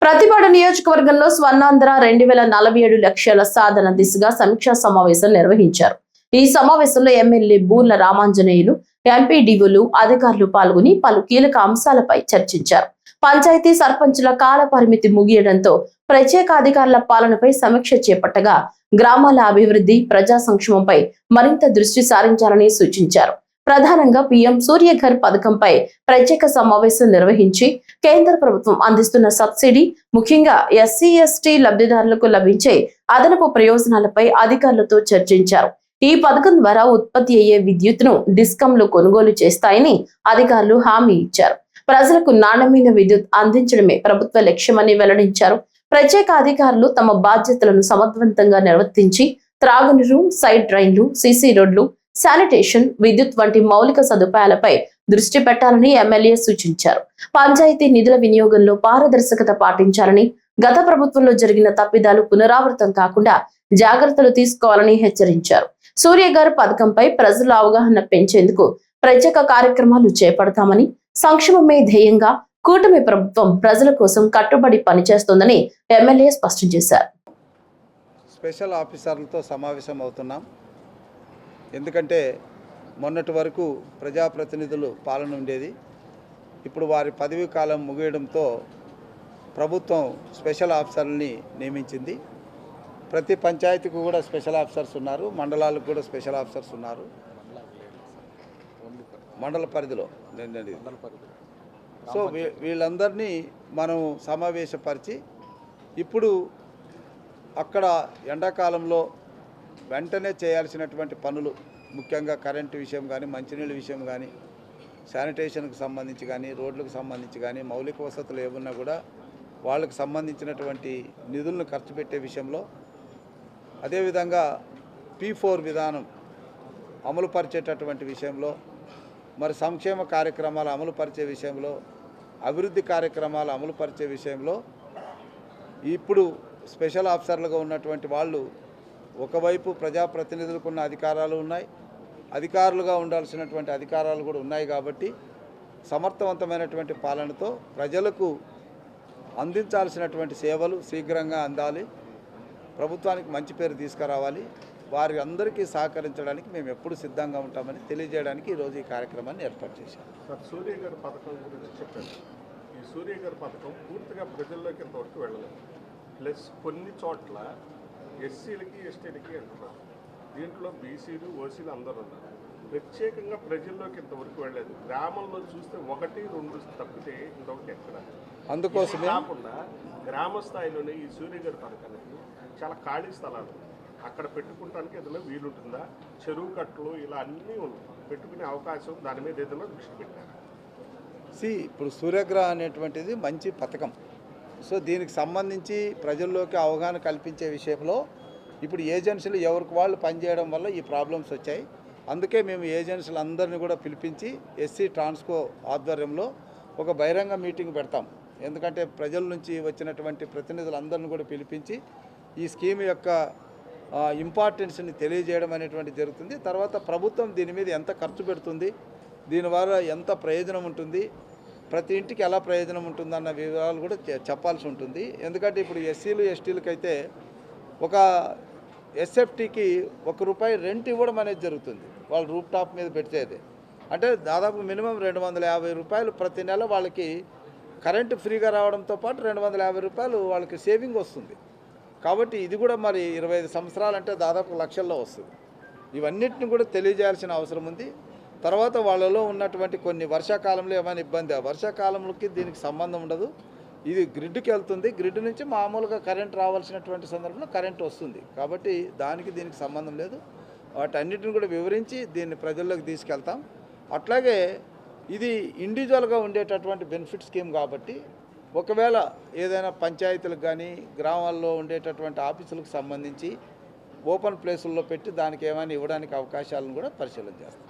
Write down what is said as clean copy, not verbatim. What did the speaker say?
ప్రతిపాడు నియోజకవర్గంలో స్వర్ణాంధ్ర 2047 లక్ష్యాల సాధన దిశగా సమీక్షా సమావేశం నిర్వహించారు. ఈ సమావేశంలో ఎమ్మెల్యే బూర్ల రామాంజనేయులు, ఎంపీడీఓలు, అధికారులు పాల్గొని పలు కీలక అంశాలపై చర్చించారు. పంచాయతీ సర్పంచుల కాల పరిమితి ముగియడంతో ప్రత్యేక అధికారుల పాలనపై సమీక్ష చేపట్టగా గ్రామాల అభివృద్ధి, ప్రజా సంక్షేమంపై మరింత దృష్టి సారించాలని సూచించారు. ప్రధానంగా పీఎం సూర్యఘర్ పథకంపై ప్రత్యేక సమావేశం నిర్వహించి కేంద్ర ప్రభుత్వం అందిస్తున్న సబ్సిడీ, ముఖ్యంగా ఎస్సీ, ఎస్టీ లబ్ధిదారులకు లభించే అదనపు ప్రయోజనాలపై అధికారులతో చర్చించారు. ఈ పథకం ద్వారా ఉత్పత్తి అయ్యే విద్యుత్తును డిస్కంలు కొనుగోలు చేస్తాయని అధికారులు హామీ ఇచ్చారు. ప్రజలకు నాణ్యమైన విద్యుత్ అందించడమే ప్రభుత్వ లక్ష్యమని వెల్లడించారు. ప్రత్యేక అధికారులు తమ బాధ్యతలను సమర్థవంతంగా నిర్వర్తించి త్రాగునీరు, సైడ్ డ్రైన్లు, సీసీ రోడ్లు, శానిటేషన్, విద్యుత్ వంటి మౌలిక సదుపాయాలపై దృష్టి పెట్టాలని ఎమ్మెల్యే సూచించారు. పంచాయతీ నిధుల వినియోగంలో పారదర్శకత పాటించాలని, గత ప్రభుత్వంలో జరిగిన తప్పిదాలు పునరావృతం కాకుండా జాగ్రత్తలు తీసుకోవాలని హెచ్చరించారు. సూర్యఘర్ పథకంపై ప్రజల అవగాహన పెంచేందుకు ప్రత్యేక కార్యక్రమాలు చేపడతామని, సంక్షేమమే ధ్యేయంగా కూటమి ప్రభుత్వం ప్రజల కోసం కట్టుబడి పనిచేస్తోందని ఎమ్మెల్యే స్పష్టం చేశారు. స్పెషల్ ఆఫీసర్లతో సమావేశం అవుతున్నాం. ఎందుకంటే మొన్నటి వరకు ప్రజాప్రతినిధులు పాలన ఉండేది. ఇప్పుడు వారి పదవీ కాలం ముగియడంతో ప్రభుత్వం స్పెషల్ ఆఫీసర్లని నియమించింది. ప్రతి పంచాయతీకి కూడా స్పెషల్ ఆఫీసర్స్ ఉన్నారు, మండలాలకు కూడా స్పెషల్ ఆఫీసర్స్ ఉన్నారు. మండల పరిధిలో సో వీళ్ళందరినీ మనం సమావేశపరిచి ఇప్పుడు అక్కడ ఎండాకాలంలో వెంటనే చేయాల్సినటువంటి పనులు, ముఖ్యంగా కరెంటు విషయం కానీ, మంచినీళ్ళ విషయం కానీ, శానిటేషన్కి సంబంధించి కానీ, రోడ్లకు సంబంధించి కానీ, మౌలిక వసతులు ఏమున్నా కూడా వాళ్ళకు సంబంధించినటువంటి నిధులను ఖర్చు పెట్టే విషయంలో, అదేవిధంగా P4 విధానం అమలుపరిచేటటువంటి విషయంలో, మరి సంక్షేమ కార్యక్రమాలు అమలుపరిచే విషయంలో, అభివృద్ధి కార్యక్రమాలు అమలుపరిచే విషయంలో ఇప్పుడు స్పెషల్ ఆఫీసర్లుగా ఉన్నటువంటి వాళ్ళు ఒకవైపు ప్రజాప్రతినిధులకు ఉన్న అధికారాలు ఉన్నాయి, అధికారులుగా ఉండాల్సినటువంటి అధికారాలు కూడా ఉన్నాయి. కాబట్టి సమర్థవంతమైనటువంటి పాలనతో ప్రజలకు అందించాల్సినటువంటి సేవలు శీఘ్రంగా అందాలి, ప్రభుత్వానికి మంచి పేరు తీసుకురావాలి, వారి అందరికీ సహకరించడానికి మేము ఎప్పుడు సిద్ధంగా ఉంటామని తెలియజేయడానికి ఈరోజు ఈ కార్యక్రమాన్ని ఏర్పాటు చేశాం. సూర్యఘర్ పథకం గురించి చెప్పండి. ఈ సూర్యఘర్ పథకం పూర్తిగా ప్రజల్లోకి ఇంతవరకు వెళ్ళలేదు. ప్లస్ కొన్ని చోట్ల ఎస్సీలకి, ఎస్టీలకి అంటున్నారు. దీంట్లో బీసీలు, ఓసీలు అందరూ ఉన్నారు. ప్రత్యేకంగా ప్రజల్లోకి ఇంతవరకు వెళ్ళలేదు. గ్రామంలో చూస్తే 1, 2 తప్పితే ఇంతవరకు ఎక్కడ. అందుకోసమే కాకుండా గ్రామ స్థాయిలోనే ఈ సూర్యఘర్ పథకానికి చాలా ఖాళీ స్థలాలు అక్కడ పెట్టుకుంటానికి ఏదైనా వీలుంటుందా? చెరువు కట్టలు ఇలా అన్నీ ఉన్నాయి, పెట్టుకునే అవకాశం దాని మీద ఏదైనా దృష్టి పెట్టారు. ఇప్పుడు సూర్యఘర్ అనేటువంటిది మంచి పథకం. సో దీనికి సంబంధించి ప్రజల్లోకి అవగాహన కల్పించే విషయంలో ఇప్పుడు ఏజెన్సీలు ఎవరికి వాళ్ళు పనిచేయడం వల్ల ఈ ప్రాబ్లమ్స్ వచ్చాయి. అందుకే మేము ఏజెన్సీలు అందరినీ కూడా పిలిపించి ఎస్సీ ట్రాన్స్కో ఆధ్వర్యంలో ఒక బహిరంగ మీటింగ్ పెడతాం. ఎందుకంటే ప్రజల నుంచి వచ్చినటువంటి ప్రతినిధులందరినీ కూడా పిలిపించి ఈ స్కీమ్ యొక్క ఇంపార్టెన్స్ని తెలియజేయడం అనేటువంటి జరుగుతుంది. తర్వాత ప్రభుత్వం దీని మీద ఎంత ఖర్చు పెడుతుంది, దీనివల్ల ఎంత ప్రయోజనం ఉంటుంది, ప్రతి ఇంటికి ఎలా ప్రయోజనం ఉంటుందన్న వివరాలు కూడా చెప్పాల్సి ఉంటుంది. ఎందుకంటే ఇప్పుడు ఎస్సీలు, ఎస్టీలకు అయితే ఒక ఎస్ఎఫ్టీకి ₹1 రెంట్ ఇవ్వడం అనేది జరుగుతుంది. వాళ్ళు రూప్ టాప్ మీద పెట్టేది అంటే దాదాపు మినిమం ₹250 ప్రతి నెల వాళ్ళకి కరెంటు ఫ్రీగా రావడంతో పాటు ₹250 వాళ్ళకి సేవింగ్ వస్తుంది. కాబట్టి ఇది కూడా మరి 25 సంవత్సరాలు అంటే దాదాపు లక్షల్లో వస్తుంది. ఇవన్నిటిని కూడా తెలియజేయాల్సిన అవసరం ఉంది. తర్వాత వాళ్ళలో ఉన్నటువంటి కొన్ని వర్షాకాలంలో ఏమైనా ఇబ్బంది, ఆ వర్షాకాలంలోకి దీనికి సంబంధం ఉండదు. ఇది గ్రిడ్కి వెళ్తుంది, గ్రిడ్ నుంచి మామూలుగా కరెంట్ రావాల్సినటువంటి సందర్భంలో కరెంట్ వస్తుంది. కాబట్టి దీనికి సంబంధం లేదు. వాటన్నిటిని కూడా వివరించి దీన్ని ప్రజల్లోకి తీసుకెళ్తాం. అట్లాగే ఇది ఇండివిజువల్గా ఉండేటటువంటి బెనిఫిట్ స్కీమ్ కాబట్టి ఒకవేళ ఏదైనా పంచాయతీలకు కానీ గ్రామాల్లో ఉండేటటువంటి ఆఫీసులకు సంబంధించి ఓపెన్ ప్లేసుల్లో పెట్టి దానికి ఏమైనా ఇవ్వడానికి అవకాశాలను కూడా పరిశీలన చేస్తాం.